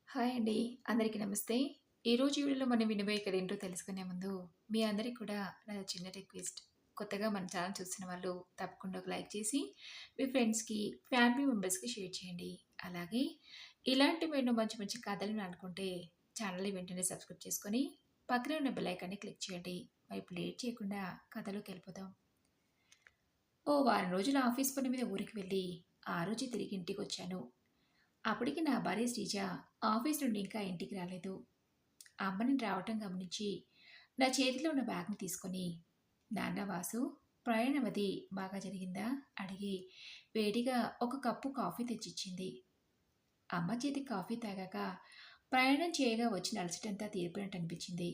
Hi అండి. అందరికీ నమస్తే. ఈరోజు వీడియోలో మనం వినబోయే కథ ఏంటో తెలుసుకునే ముందు, మీ అందరికి కూడా నా చిన్న రిక్వెస్ట్. కొత్తగా మన ఛానల్ చూస్తున్న వాళ్ళు తప్పకుండా ఒక లైక్ చేసి, మీ ఫ్రెండ్స్‌కి, ఫ్యామిలీ మెంబర్స్‌కి షేర్ చేయండి. అలాగే ఇలాంటి మరెన్నో మంచి మంచి కథలను అనుకుంటే ఛానల్‌ని వెంటనే సబ్స్క్రైబ్ చేసుకొని, పక్కనే ఉన్న బెల్ ఐకాన్‌ని క్లిక్ చేయండి. మరి ఇప్పుడు లేట్ చేయకుండా కథలోకెళ్ళిపోదాం. ఓ వారం రోజులు ఆఫీస్ పని మీద ఊరికి వెళ్ళి, ఆ రోజే తిరిగి ఇంటికొచ్చాను. అప్పటికి నా భార్య శ్రీజ ఆఫీస్ నుండి ఇంకా ఇంటికి రాలేదు. అమ్మని రావటం గమనించి నా చేతిలో ఉన్న బ్యాగ్‌ని తీసుకొని, "నాన్న వాసు, ప్రయాణం అది బాగా జరిగిందా?" అడిగి వేడిగా ఒక కప్పు కాఫీ తెచ్చిచ్చింది. అమ్మ చేతి కాఫీ తాగాక ప్రయాణం చేయగా వచ్చిన అలసటంతా తీరిపోయినట్టు అనిపించింది.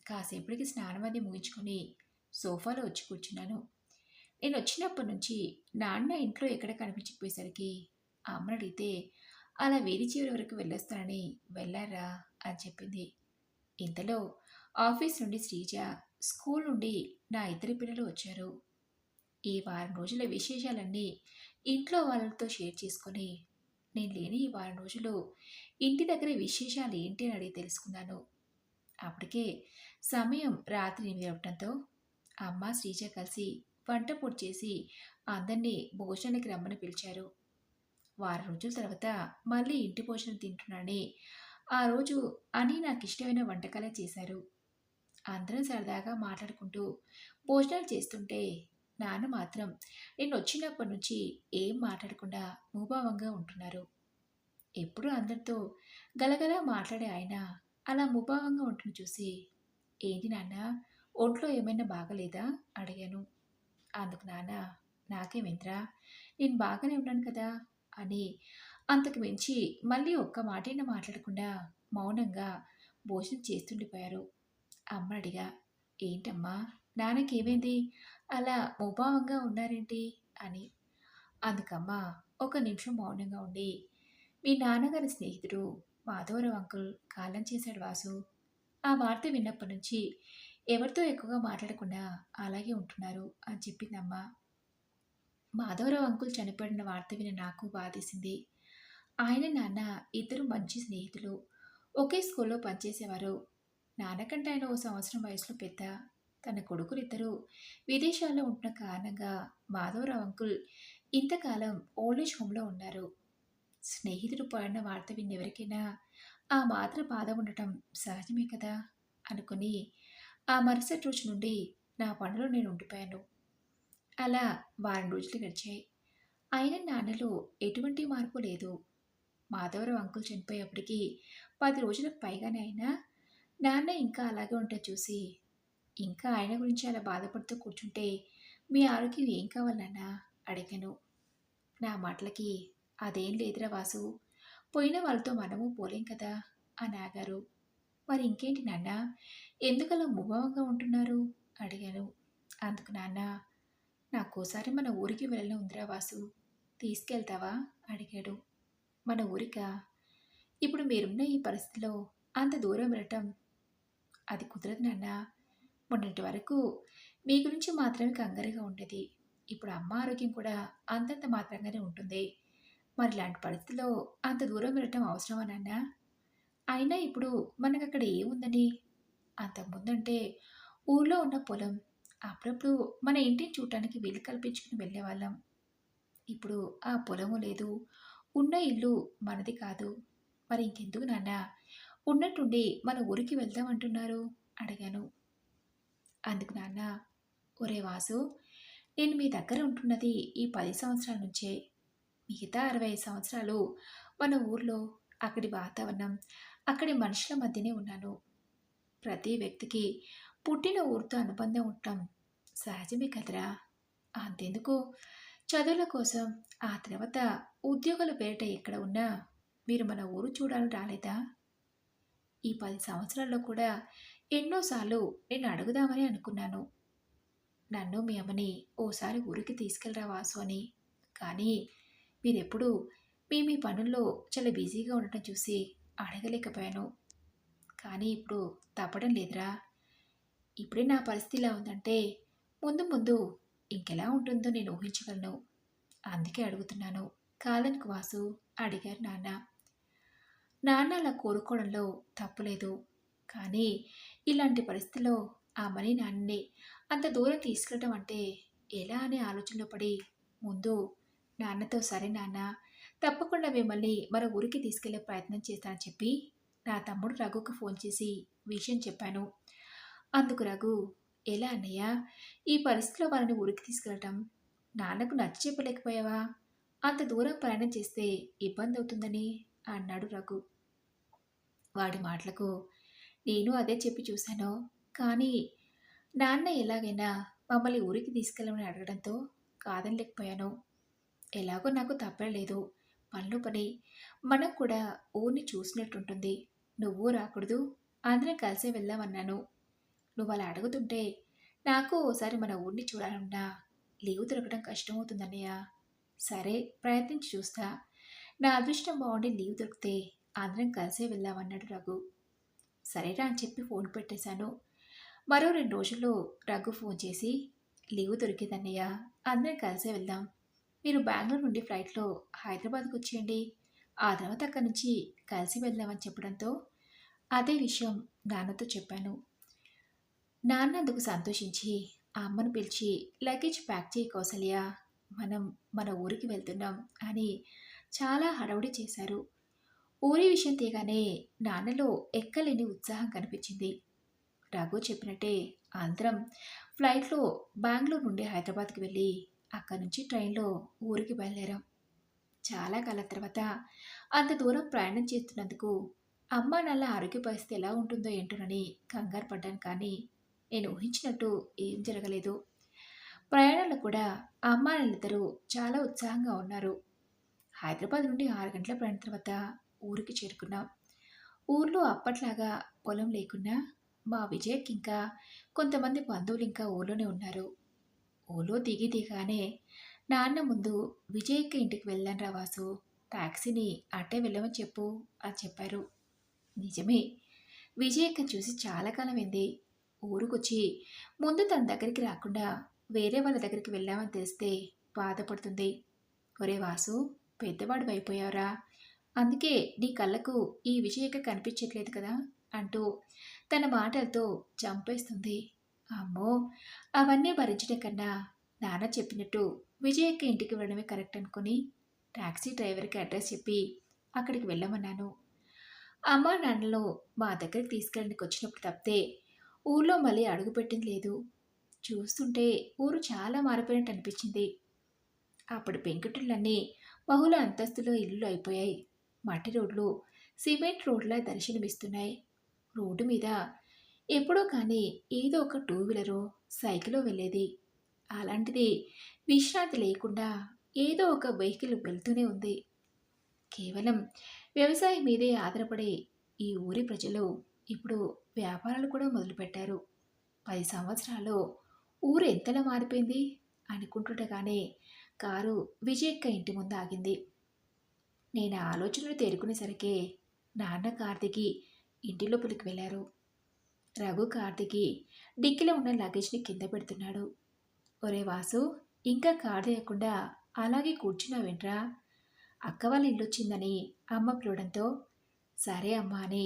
కాసేపటికి స్నానం అది ముగించుకొని సోఫాలో వచ్చి కూర్చున్నాను. నేనొచ్చినప్పటి నుంచి నాన్న ఇంట్లో ఎక్కడ కనిపించకపోయేసరికి అమ్మనడిగితే, "అలా వీధి చివరి వరకు వెళ్ళొస్తానని వెళ్లారా?" అని చెప్పింది. ఇంతలో ఆఫీస్ నుండి శ్రీజ, స్కూల్ నుండి నా ఇద్దరు పిల్లలు వచ్చారు. ఈ వారం రోజుల విశేషాలన్నీ ఇంట్లో వాళ్ళతో షేర్ చేసుకొని, నేను లేని ఈ వారం రోజులు ఇంటి దగ్గర విశేషాలు ఏంటి అని అడిగి తెలుసుకున్నాను. అప్పటికే సమయం రాత్రి 8 అవ్వటంతో అమ్మ, శ్రీజ కలిసి వంట పూర్తి చేసి అందరినీ భోజనానికి రమ్మని పిలిచారు. వారం రోజుల తర్వాత మళ్ళీ ఇంటి భోజనం తింటున్నానని ఆ రోజు అని నాకిష్టమైన వంటకాలే చేశారు. అందరం సరదాగా మాట్లాడుకుంటూ భోజనాలు చేస్తుంటే నాన్న మాత్రం నేనొచ్చినప్పటి నుంచి ఏం మాట్లాడకుండా ముభావంగా ఉంటున్నారు. ఎప్పుడూ అందరితో గలగలా మాట్లాడే ఆయన అలా ముభావంగా ఉండటం చూసి, "ఏంటి నాన్న, ఒంట్లో ఏమైనా బాగలేదా?" అడిగాను. అందుకు నాన్న, "నాకేమైందిరా, నేను బాగానే ఉన్నాను కదా" అని అంతకు మించి మళ్ళీ ఒక్క మాటైనా మాట్లాడకుండా మౌనంగా భోజనం చేస్తుండిపోయారు. అమ్మ అడిగా, "ఏంటమ్మా, నాన్నకేమైంది? అలా ముభావంగా ఉన్నారేంటి?" అని. అందుకమ్మ ఒక నిమిషం మౌనంగా ఉండి, "మీ నాన్నగారి స్నేహితుడు మాధవరావు అంకుల్ కాలం చేశాడు వాసు. ఆ వార్త విన్నప్పటి నుంచి ఎవరితో ఎక్కువగా మాట్లాడకుండా అలాగే ఉంటున్నారు" అని చెప్పిందమ్మ. మాధవరావు అంకుల్ చనిపోయిన వార్త విని నాకు బాధేసింది. ఆయన, నాన్న ఇద్దరు మంచి స్నేహితులు. ఒకే స్కూల్లో పనిచేసేవారు. నాన్నకంటే ఆయన ఓ సంవత్సరం వయసులో పెద్ద. తన కొడుకులిద్దరూ విదేశాల్లో ఉంటున్న కారణంగా మాధవరావు అంకుల్ ఇంతకాలం ఓల్డేజ్ హోమ్‌లో ఉన్నారు. స్నేహితుడు పోయిన వార్త విన్న ఎవరికైనా ఆ మాత్రం బాధ ఉండటం సహజమే కదా! అనుకుని ఆ మరుసటి రోజు నుండి నా పనిలో నేను ఉండిపోయాను. అలా వారం రోజులు గడిచాయి. అయినా నాన్నలో ఎటువంటి మార్పు లేదు. మాధవరావు అంకుల్ చనిపోయేప్పటికి 10 రోజులకు పైగానే అయినా నాన్న ఇంకా అలాగే ఉండటం చూసి, ఇంకా ఆయన గురించి అలా బాధపడుతూ కూర్చుంటే మీ ఆరోగ్యం ఏం కావాలి నాన్నా? అడిగాను. నా మాటలకి, "అదేం లేదురా వాసు, పోయిన వాళ్ళతో మనము పోలేం కదా" అని ఆగారు. "మరి ఇంకేంటి నాన్న, ఎందుకలా ముభావంగా ఉంటున్నారు?" అడిగాను. అందుకు నాన్న, "నాకోసారి మన ఊరికి వెళ్ళాలని ఉందిరా వాసు, తీసుకెళ్తావా?" అడిగాడు. "మన ఊరికా? ఇప్పుడు మీరున్న ఈ పరిస్థితిలో అంత దూరం వెళ్ళటం అది కుదరదు నాన్న. మొన్నటి వరకు మీ గురించి మాత్రమే కంగారుగా ఉండేది. ఇప్పుడు అమ్మ ఆరోగ్యం కూడా అంతంత మాత్రంగానే ఉంటుంది. మరి ఇలాంటి పరిస్థితిలో అంత దూరం వెళ్ళటం అవసరమా నాన్న? అయినా ఇప్పుడు మనకక్కడ ఏముందని? అంతకుముందంటే ఊర్లో ఉన్న పొలం, అప్పుడప్పుడు మన ఇంటిని చూడటానికి వీలు కల్పించుకుని వెళ్ళేవాళ్ళం. ఇప్పుడు ఆ పొలము లేదు. ఉన్న ఇల్లు మనది కాదు. మరి ఇంకెందుకు నాన్న, ఉన్నట్టుండి మన ఊరికి వెళ్దామంటున్నారు?" అడిగాను. అందుకు నాన్న, "ఒరేయ్ వాసు, నేను మీ దగ్గర ఉంటున్నది ఈ 10 సంవత్సరాల నుంచే. మిగతా 65 సంవత్సరాలు మన ఊర్లో, అక్కడి వాతావరణం, అక్కడి మనుషుల మధ్యనే ఉన్నాను. ప్రతి వ్యక్తికి పుట్టిన ఊరితో అనుబంధం ఉండటం సహజమే కదరా! అంతెందుకు, చదువుల కోసం, ఆ తర్వాత ఉద్యోగాల పేరిట ఎక్కడ ఉన్నా మీరు మన ఊరు చూడాలని రాలేదా? ఈ 10 సంవత్సరాల్లో కూడా ఎన్నోసార్లు నేను అడుగుదామని అనుకున్నాను. నన్ను, మీ అమ్మని ఓసారి ఊరికి తీసుకెళ్ళరా వాసు అని. కానీ మీరెప్పుడూ మీ మీ పనుల్లో చాలా బిజీగా ఉండటం చూసి అడగలేకపోయాను. కానీ ఇప్పుడు తప్పడం లేదురా! ఇప్పుడే నా పరిస్థితి ఇలా ఉందంటే ముందు ముందు ఇంకెలా ఉంటుందో నేను ఊహించగలను. అందుకే అడుగుతున్నాను. కాదనుకు వాసు" అడిగారు నాన్న. నాన్న అలా కోరుకోవడంలో తప్పులేదు. కానీ ఇలాంటి పరిస్థితిలో అమ్మని, నాన్నని అంత దూరం తీసుకెళ్ళటం అంటే ఎలా అనే ఆలోచనలో పడి ముందు నాన్నతో సరే నాన్న, తప్పకుండా మిమ్మల్ని మన ఊరికి తీసుకెళ్ళే ప్రయత్నం చేస్తానని చెప్పి నా తమ్ముడు రఘుకు ఫోన్ చేసి విషయం చెప్పాను. అందుకు రఘు, ఎలా అన్నయ్య, ఈ పరిస్థితిలో వాళ్ళని ఊరికి తీసుకెళ్ళటం నాన్నకు నచ్చ చెప్పలేకపోయావా? అంత దూరం ప్రయాణం చేస్తే ఇబ్బంది అవుతుందని అన్నాడు రఘు. వాడి మాటలకు నేను అదే చెప్పి చూశాను. కానీ నాన్న ఎలాగైనా మమ్మల్ని ఊరికి తీసుకెళ్ళమని అడగడంతో కాదనలేకపోయాను. ఎలాగో నాకు తప్పలేదు. పనిలో పని మనం కూడా ఊరిని చూసినట్టుంటుంది. నువ్వు రాకూడదు, అందరం కలిసే వెళ్దామన్నాను. నువ్వు అలా అడుగుతుంటే నాకు ఓసారి మన ఊరిని చూడాలన్నా లీవ్ దొరకడం కష్టమవుతుందన్నయ్య. సరే, ప్రయత్నించి చూస్తా. నా అదృష్టం బాగుండి లీవ్ దొరికితే అందరం కలిసే వెళ్దామన్నాడు రఘు. సరేరా అని చెప్పి ఫోన్ పెట్టేశాను. మరో 2 రోజుల్లో రఘు ఫోన్ చేసి లీవ్ దొరికిందన్నయ్య, అందరం కలిసే వెళ్దాం. మీరు బెంగళూరు నుండి ఫ్లైట్లో హైదరాబాద్కు వచ్చేయండి. ఆ తర్వాత అక్కడి నుంచి కలిసి వెళ్దామని చెప్పడంతో అదే విషయం నాన్నతో చెప్పాను. నాన్న అందుకు సంతోషించి ఆ అమ్మను పిలిచి లగేజ్ ప్యాక్ చేయి కౌసల్య, మనం మన ఊరికి వెళ్తున్నాం అని చాలా హడావుడి చేశారు. ఊరి విషయం తీయగానే నాన్నలో ఎక్కలేని ఉత్సాహం కనిపించింది. రఘు చెప్పినట్టే అందరం ఫ్లైట్లో బెంగళూరు నుండి హైదరాబాద్కి వెళ్ళి అక్కడి నుంచి ట్రైన్లో ఊరికి బయలుదేరాం. చాలా కాలం తర్వాత అంత దూరం ప్రయాణం చేస్తున్నందుకు అమ్మా నాన్న ఆరోగ్య పరిస్థితి ఎలా ఉంటుందో ఏంటోనని కంగారు పడ్డాను. కానీ నేను ఊహించినట్టు ఏం జరగలేదు. ప్రయాణంలో కూడా అమ్మా నాన్నలిద్దరూ చాలా ఉత్సాహంగా ఉన్నారు. హైదరాబాద్ నుండి 6 గంటల ప్రయాణం తర్వాత ఊరికి చేరుకున్నాం. ఊర్లో అప్పట్లాగా పొలం లేకున్నా మా విజయ్కి ఇంకా కొంతమంది బంధువులు ఇంకా ఊర్లోనే ఉన్నారు. ఊళ్ళో దిగానే నాన్న ముందు విజయక్క ఇంటికి వెళ్ళానురా వాసు, టాక్సీని అట్టే వెళ్ళమని చెప్పు అని చెప్పారు. నిజమే, విజయక్క చూసి చాలా కాలమైంది. ఊరుకొచ్చి ముందు తన దగ్గరికి రాకుండా వేరే వాళ్ళ దగ్గరికి వెళ్ళామని తెలిస్తే బాధపడుతుంది. ఒరే వాసు, పెద్దవాడు అయిపోయావురా, అందుకే నీ కళ్ళకు ఈ విజయక్క కనిపించట్లేదు కదా అంటూ తన మాటలతో చంపేస్తుంది. అమ్మో, అవన్నీ భరించడం కన్నా నాన్న చెప్పినట్టు విజయక్క ఇంటికి వెళ్ళడమే కరెక్ట్ అనుకుని టాక్సీ డ్రైవర్కి అడ్రస్ చెప్పి అక్కడికి వెళ్ళమన్నాను. అమ్మా నాన్నలో మా దగ్గరికి తీసుకెళ్ళడానికి వచ్చినప్పుడు తప్పితే ఊళ్ళో మళ్ళీ అడుగుపెట్టింది లేదు. చూస్తుంటే ఊరు చాలా మారిపోయినట్టు అనిపించింది. అప్పుడు పెంకుటిళ్ళన్నీ బహుళ అంతస్తులో ఇల్లులు అయిపోయాయి. మట్టి రోడ్లు సిమెంట్ రోడ్లా దర్శనమిస్తున్నాయి. రోడ్డు మీద ఎప్పుడో కానీ ఏదో ఒక టూ వీలరో సైకిలో వెళ్ళేది. అలాంటిది విశ్రాంతి లేకుండా ఏదో ఒక వెహికల్ వెళ్తూనే ఉంది. కేవలం వ్యవసాయం మీదే ఆధారపడే ఈ ఊరి ప్రజలు ఇప్పుడు వ్యాపారాలు కూడా మొదలుపెట్టారు. 10 సంవత్సరాల్లో ఊరు ఎంతలా మారిపోయింది అనుకుంటుండగానే కారు విజయక్క ఇంటి ముందు ఆగింది. నేను ఆలోచనలు తేరుకునేసరికి నాన్న కార్ దిగి ఇంటి లోపలికి వెళ్ళారు. రఘు కార్ దిగి డిక్కీలో ఉన్న లగేజ్ని కింద పెడుతున్నాడు. ఒరే వాసు, ఇంకా కార్ దిగకుండా అలాగే కూర్చున్నావేంట్రా? అక్క వాళ్ళ ఇల్లొచ్చిందని అమ్మ పిలవడంతో సరే అమ్మా అని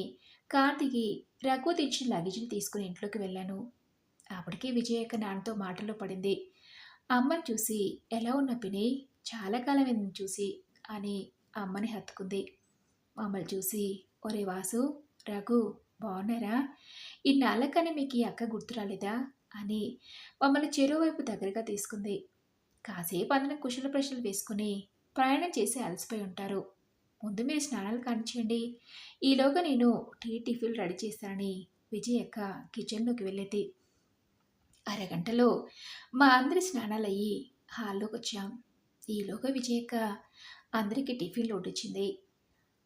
కార్ దిగి రఘు తెచ్చిన లగేజ్ని తీసుకుని ఇంట్లోకి వెళ్ళాను. అప్పటికే విజయక్క నాన్నతో మాటల్లో పడింది. అమ్మని చూసి ఎలా ఉన్న పిని, చాలా కాలం నిన్ను చూసి అని అమ్మని హత్తుకుంది. మమ్మల్ని చూసి ఒరే వాసు, రఘు బాగున్నారా? ఇన్నాళ్ళకని మీకు ఈ అక్క గుర్తు రాలేదా అని మమ్మల్ని చెరోవైపు దగ్గరగా తీసుకుంది. కాసేపు అందరం కుశల ప్రశ్నలు వేసుకుని ప్రయాణం చేసి అలసిపోయి ఉంటారు. ముందు మీరు స్నానాలు కానిచేయండి, ఈలోగా నేను టిఫిన్ రెడీ చేస్తానని విజయక్క కిచెన్లోకి వెళ్ళేది. అరగంటలో మా అందరి స్నానాలయ్యి హాల్లోకి వచ్చాం. ఈలోగా విజయక్క అందరికీ టిఫిన్లు వడ్డించింది.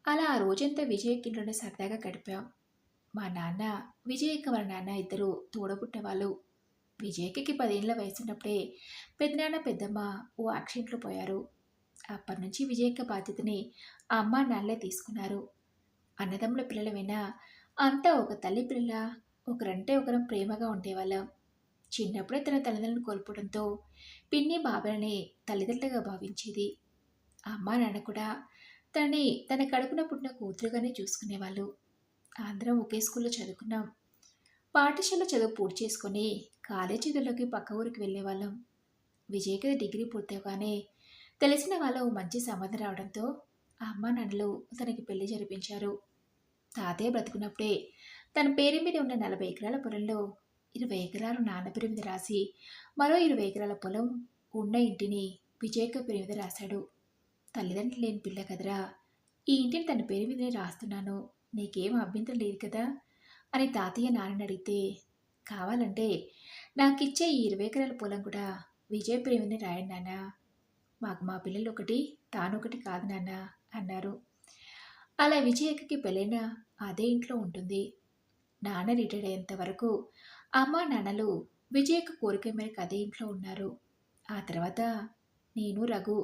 అలా ఆ రోజంతా విజయక్క ఇంట్లోనే సరదాగా గడిపాం. మా నాన్న, విజయక్క వాళ్ళ నాన్న ఇద్దరు తోడబుట్టినవాళ్ళు. విజయక్కకి 10 ఏళ్ల వయసున్నప్పుడే పెద్దనాన్న పెద్దమ్మ ఓ యాక్సిడెంట్లో పోయారు. అప్పటి నుంచి విజయక్క బాధ్యతని అమ్మ నాన్నలే తీసుకున్నారు. అన్నదమ్ముల పిల్లలమైనా అంతా ఒక తల్లి పిల్లల, ఒకరంటే ఒకరం ప్రేమగా ఉండేవాళ్ళం. చిన్నప్పుడే తన తల్లిదండ్రులను కోల్పోవడంతో పిన్ని బాబాలని తల్లిదండ్రులుగా భావించేది. అమ్మా నాన్న కూడా తనని తన కడుపున పుట్టిన కూతురుగానే చూసుకునేవాళ్ళు. అందరం ఒకే స్కూల్‌లో చదువుకున్నాం. పాఠశాల చదువు పూర్తి చేసుకొని కాలేజీ చదువులోకి పక్క ఊరికి వెళ్ళేవాళ్ళం. విజయ్‌కి డిగ్రీ పూర్తవగానే తెలిసిన వాళ్ళ ఓ మంచి సంబంధం రావడంతో అమ్మానాన్నలు తనకి పెళ్లి జరిపించారు. తాతయ్య బ్రతికున్నప్పుడే తన పేరు మీద ఉన్న 40 ఎకరాల పొలంలో 20 ఎకరాలు నాన్న పేరు మీద రాసి, మరో 20 ఎకరాల పొలం ఉన్న ఇంటిని విజయక్క పేరు మీద రాశాడు. తల్లిదండ్రులు లేని పిల్ల కదరా! ఈ ఇంటిని తన పేరు మీదనే రాస్తున్నాను. నీకేం అభ్యంతరం లేదు కదా? అని తాతయ్య నాన్నని అడిగితే, కావాలంటే నాకిచ్చే ఈ 20 ఎకరాల పొలం కూడా విజయ్ పేరు మీదనే రాయండి నాన్న. మాకు మా పిల్లలు ఒకటి, తానొకటి కాదు నాన్న అన్నారు. అలా విజయక్కకి పెళ్ళైన అదే ఇంట్లో ఉంటుంది. నాన్న రిటైర్డ్ అయ్యేంత వరకు అమ్మా నాన్నలు విజయక్క కోరిక మేరకు అదే ఇంట్లో ఉన్నారు. ఆ తర్వాత నేను రఘు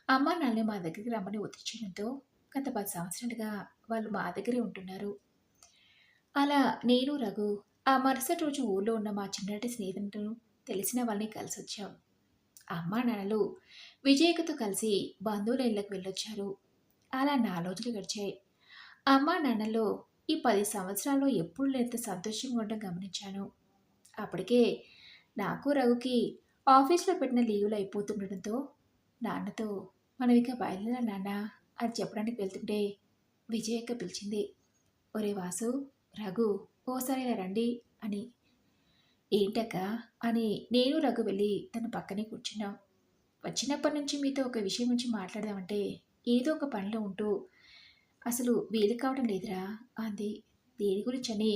అమ్మా నాన్నని మా దగ్గరికి రమ్మని ఒత్తిడి చేయడంతో గత 10 సంవత్సరాలుగా వాళ్ళు మా దగ్గరే ఉంటున్నారు. అలా నేను రఘు ఆ మరుసటి రోజు ఊళ్ళో ఉన్న మా చిన్నటి స్నేహితులను తెలిసిన వాళ్ళని కలిసొచ్చాం. అమ్మా నాన్నలు విజయకతో కలిసి బంధువుల ఇళ్ళకి వెళ్ళొచ్చారు. అలా 4 రోజులు గడిచాయి. అమ్మా నాన్నల్లో ఈ 10 సంవత్సరాల్లో ఎప్పుడు లేనంత సంతోషంగా ఉండడం గమనించాను. అప్పటికే నాకు రఘుకి ఆఫీస్లో పెట్టిన లీవులు అయిపోతుండటంతో నాన్నతో మనం ఇక బయలుదేరా నాన్న అని చెప్పడానికి వెళ్తుంటే విజయక్క పిలిచింది. ఒరే వాసు, రఘు ఓసారి ఇలా రండి అని. ఏంటక్క అని నేను రఘు వెళ్ళి తన పక్కనే కూర్చున్నాం. వచ్చినప్పటి నుంచి మీతో ఒక విషయం గురించి మాట్లాడదామంటే ఏదో ఒక పనిలో ఉంటూ అసలు వీలు కావడం లేదురా అంది. దేని గురించని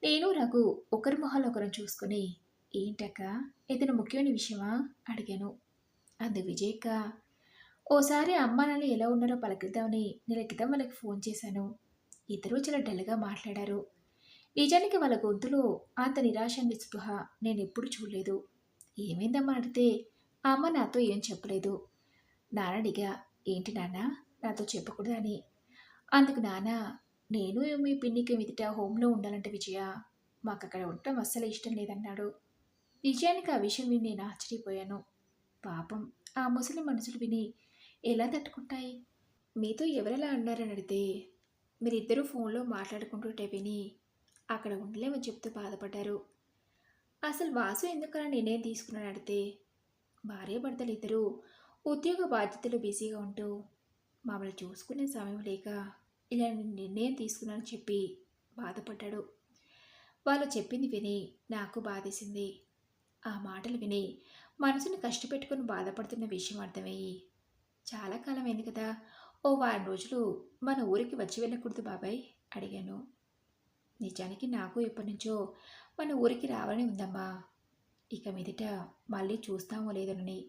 నేను రఘు ఒకరి మొహాలు ఒకరం చూసుకుని, ఏంటక్క ఏదైనా ముఖ్యమైన విషయమా అడిగాను. అందు విజయక్క, ఓసారి అమ్మా నాన్న ఎలా ఉన్నారో పలకరిద్దామని నెల క్రితం వాళ్ళకి ఫోన్ చేశాను. ఇద్దరూ చాలా డల్గా మాట్లాడారు. నిజానికి వాళ్ళ గొంతులో అంత నిరాశ నిస్పృహ నేనెప్పుడు చూడలేదు. ఏమైందమ్మా అడిగితే అమ్మ నాతో ఏం చెప్పలేదు. నాన్నడిగా, ఏంటి నాన్న నాతో చెప్పకూడదా అని. అందుకు నాన్న, నేను మీ పిన్నికి మీదట హోంలో ఉండాలంటే విజయ, మాకు అక్కడ ఉండటం అస్సలు ఇష్టం లేదన్నాడు. నిజానికి ఆ విషయం విని నేను ఆశ్చర్యపోయాను. పాపం ఆ ముసలి మనసులు విని ఎలా తట్టుకుంటాయి? మీతో ఎవరెలా అన్నారని అడిగితే మీరిద్దరూ ఫోన్లో మాట్లాడుకుంటుంటే విని అక్కడ ఉండలేమని చెప్తూ బాధపడ్డారు. అసలు వాసు ఎందుకలా నిర్ణయం తీసుకున్నాను అడిగితే భార్యాభర్తలు ఇద్దరూ ఉద్యోగ బాధ్యతలు బిజీగా ఉంటూ మమ్మల్ని చూసుకునే సమయం లేక ఇలా నిర్ణయం తీసుకున్నానని చెప్పి బాధపడ్డాడు. వాళ్ళు చెప్పింది విని నాకు బాధేసింది. ఆ మాటలు విని మనసును కష్టపెట్టుకుని బాధపడుతున్న విషయం అర్థమయ్యి, చాలా కాలం అయింది కదా, ఓ వారం రోజులు మన ఊరికి వచ్చి వెళ్ళకూడదు బాబాయ్ అడిగాను. నిజానికి నాకు ఎప్పటినుంచో మన ఊరికి రావాలని ఉందమ్మా. ఇక మీదట మళ్ళీ చూస్తామో లేదోనని.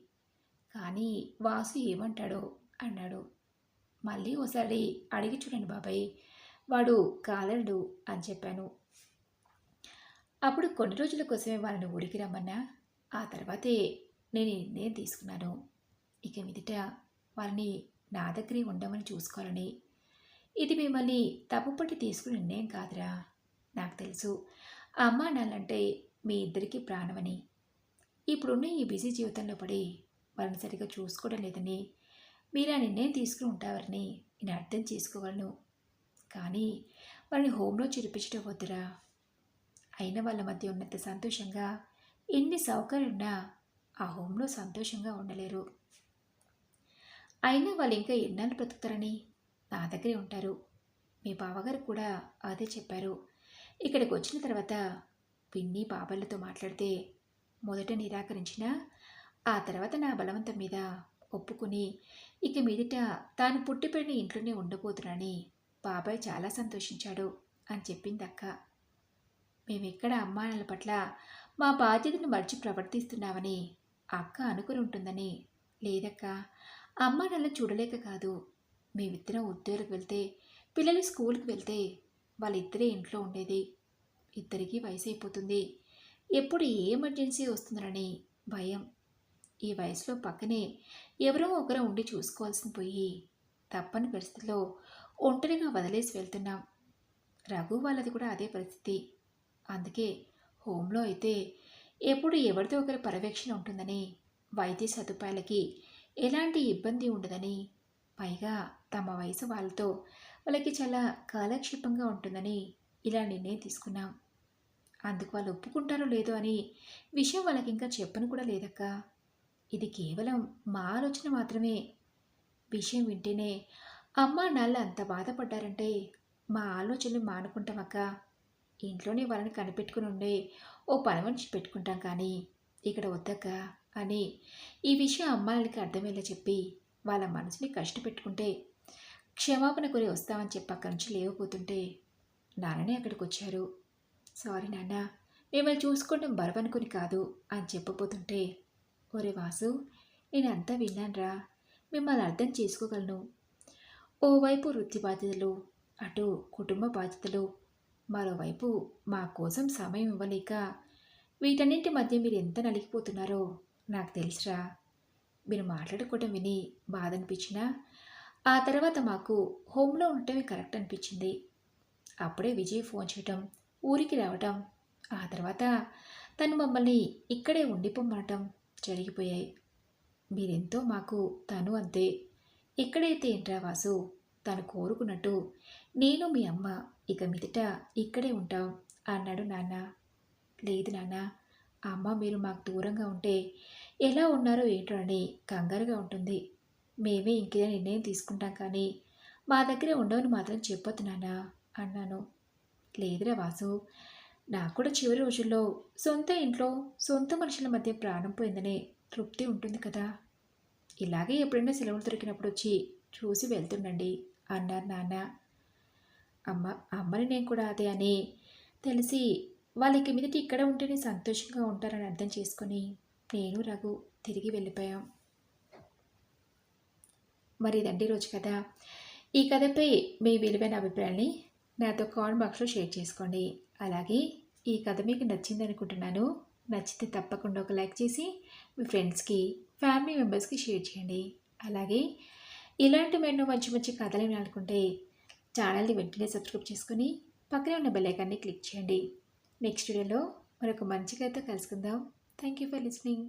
కానీ వాసు ఏమంటాడో అన్నాడు. మళ్ళీ ఓసారి అడిగి చూడండి బాబాయ్, వాడు కాలడు అని చెప్పాను. అప్పుడు కొన్ని రోజుల కోసమే వాళ్ళని ఊరికి రమ్మన్నా. ఆ తర్వాతే నేను ఈ నిర్ణయం తీసుకున్నాను. ఇక మీదట వాళ్ళని నా దగ్గరే ఉండమని చూసుకోవాలని. ఇది మిమ్మల్ని తప్పుపట్టి తీసుకునే నిర్ణయం కాదురా. నాకు తెలుసు అమ్మా నాన్నంటే మీ ఇద్దరికీ ప్రాణమని. ఇప్పుడున్న ఈ బిజీ జీవితంలో పడి వాళ్ళని సరిగ్గా చూసుకోవడం లేదని మీరు ఆ నిర్ణయం తీసుకుని ఉంటారని నేను అర్థం చేసుకోగలను. కానీ వాళ్ళని హోంలో చేర్పించడం వద్దురా. అయిన వాళ్ళ మధ్య ఉన్నంత సంతోషంగా ఎన్ని సౌకర్యాలున్నా ఆ హోంలో సంతోషంగా ఉండలేరు. అయినా వాళ్ళు ఇంకా ఎన్నాళ్ళు బ్రతుకుతారని నా దగ్గరే ఉంటారు. మీ బావగారు కూడా అదే చెప్పారు. ఇక్కడికి వచ్చిన తర్వాత పిన్ని బాబాయ్లతో మాట్లాడితే మొదట నిరాకరించినా ఆ తర్వాత నా బలవంతం మీద ఒప్పుకుని ఇక మీదట తాను పుట్టి పెరిగిన ఇంట్లోనే ఉండబోతున్నానని బాబాయ్ చాలా సంతోషించాడు అని చెప్పింది అక్క. మేమెక్కడ అమ్మానాన్నల పట్ల మా బాధ్యతను మర్చి ప్రవర్తిస్తున్నామని అక్క అనుకుని ఉంటుందని. లేదక్క, అమ్మానాన్నలను చూడలేక కాదు. మేమిద్దరం ఉద్యోగాలకు వెళ్తే, పిల్లలు స్కూల్కి వెళ్తే వాళ్ళిద్దరే ఇంట్లో ఉండేది. ఇద్దరికీ వయసు అయిపోతుంది. ఎప్పుడు ఏ ఎమర్జెన్సీ వస్తుందనని భయం. ఈ వయసులో పక్కనే ఎవరో ఒకరు ఉండి చూసుకోవాల్సిన పోయి తప్పని పరిస్థితిలో ఒంటరిగా వదిలేసి వెళ్తున్నాం. రఘు వాళ్ళది కూడా అదే పరిస్థితి. అందుకే హోంలో అయితే ఎప్పుడు ఎవరిదో ఒకరి పర్యవేక్షణ ఉంటుందని, వైద్య సదుపాయాలకి ఎలాంటి ఇబ్బంది ఉండదని పైగా తమ వయసు వాళ్ళతో వాళ్ళకి చాలా కాలక్షేపంగా ఉంటుందని ఇలా నిర్ణయం తీసుకున్నాం. అందుకు వాళ్ళు ఒప్పుకుంటారో లేదో అని విషయం వాళ్ళకింకా చెప్పను కూడా లేదక్క. ఇది కేవలం మా ఆలోచన మాత్రమే. విషయం వింటేనే అమ్మా, నాన్న అంత బాధపడ్డారంటే మా ఆలోచనలు మానుకుంటామక్క. ఇంట్లోనే వాళ్ళని కనిపెట్టుకుని ఉండే ఓ పని మనిషి పెట్టుకుంటాం కానీ ఇక్కడ వద్దక్క అని ఈ విషయం అమ్మాయిలకి అర్థమయ్యేలా చెప్పి వాళ్ళ మనసుని కష్టపెట్టుకుంటే క్షమాపణ కోరి వస్తామని చెప్పి అక్కడి నుంచి లేవబోతుంటే నాన్ననే అక్కడికి వచ్చారు. సారీ నాన్న, మిమ్మల్ని చూసుకోవడం బరువనుకుని కాదు అని చెప్పబోతుంటే, ఒరే వాసు, నేనంతా విన్నాన్రా, మిమ్మల్ని అర్థం చేసుకోగలను. ఓవైపు వృత్తి బాధ్యతలు, అటు కుటుంబ బాధ్యతలు, మరోవైపు మా కోసం సమయం ఇవ్వలేక వీటన్నింటి మధ్య మీరు ఎంత నలిగిపోతున్నారో నాకు తెలుసురా. మీరు మాట్లాడుకోవటం విని బాధ అనిపించినా ఆ తర్వాత మాకు హోమ్లో ఉండటమే కరెక్ట్ అనిపించింది. అప్పుడే విజయ్ ఫోన్ చేయటం, ఊరికి రావటం, ఆ తర్వాత తను మమ్మల్ని ఇక్కడే ఉండిపోమ్మనటం జరిగిపోయాయి. మీరెంతో మాకు తను అంతే. ఎక్కడైతే ఏంట్రా వాసు, తను కోరుకున్నట్టు నేను మీ అమ్మ ఇక మీదట ఇక్కడే ఉంటాం అన్నాడు నాన్న. లేదు నాన్న, అమ్మ మీరు మాకు దూరంగా ఉంటే ఎలా ఉన్నారో ఏంటో అని కంగారుగా ఉంటుంది. మేమే ఇంకేదైనా నిర్ణయం తీసుకుంటాం కానీ మా దగ్గర ఉండవని మాత్రం చెప్పొద్దు నాన్న అన్నాను. లేదురా వాసు, నాకు కూడా చివరి రోజుల్లో సొంత ఇంట్లో సొంత మనుషుల మధ్య ప్రాణం పోయిందనే తృప్తి ఉంటుంది కదా. ఇలాగే ఎప్పుడైనా సెలవులు దొరికినప్పుడు వచ్చి చూసి వెళ్తుండండి అన్నారు నాన్న. అమ్మని నేను కూడా అదే అని తెలిసి వాళ్ళకి మీదటి ఇక్కడ ఉంటేనే సంతోషంగా ఉంటారని అర్థం చేసుకొని నేను రఘు తిరిగి వెళ్ళిపోయాం. మరి ఇదండి రోజు కథ. ఈ కథపై మీ విలువైన అభిప్రాయాన్ని నాతో కామెంట్ బాక్స్లో షేర్ చేసుకోండి. అలాగే ఈ కథ మీకు నచ్చింది అనుకుంటున్నాను. నచ్చితే తప్పకుండా ఒక లైక్ చేసి మీ ఫ్రెండ్స్కి, ఫ్యామిలీ మెంబర్స్కి షేర్ చేయండి. అలాగే ఇలాంటి మరెన్నో మంచి మంచి కథలు వినాలనుకుంటే ఛానల్ని వెంటనే సబ్స్క్రైబ్ చేసుకొని పక్కనే ఉన్న బెల్ ఐకాన్ని క్లిక్ చేయండి. నెక్స్ట్ వీడియోలో మరొక మంచి కథతో కలుసుకుందాం. Thank you for listening.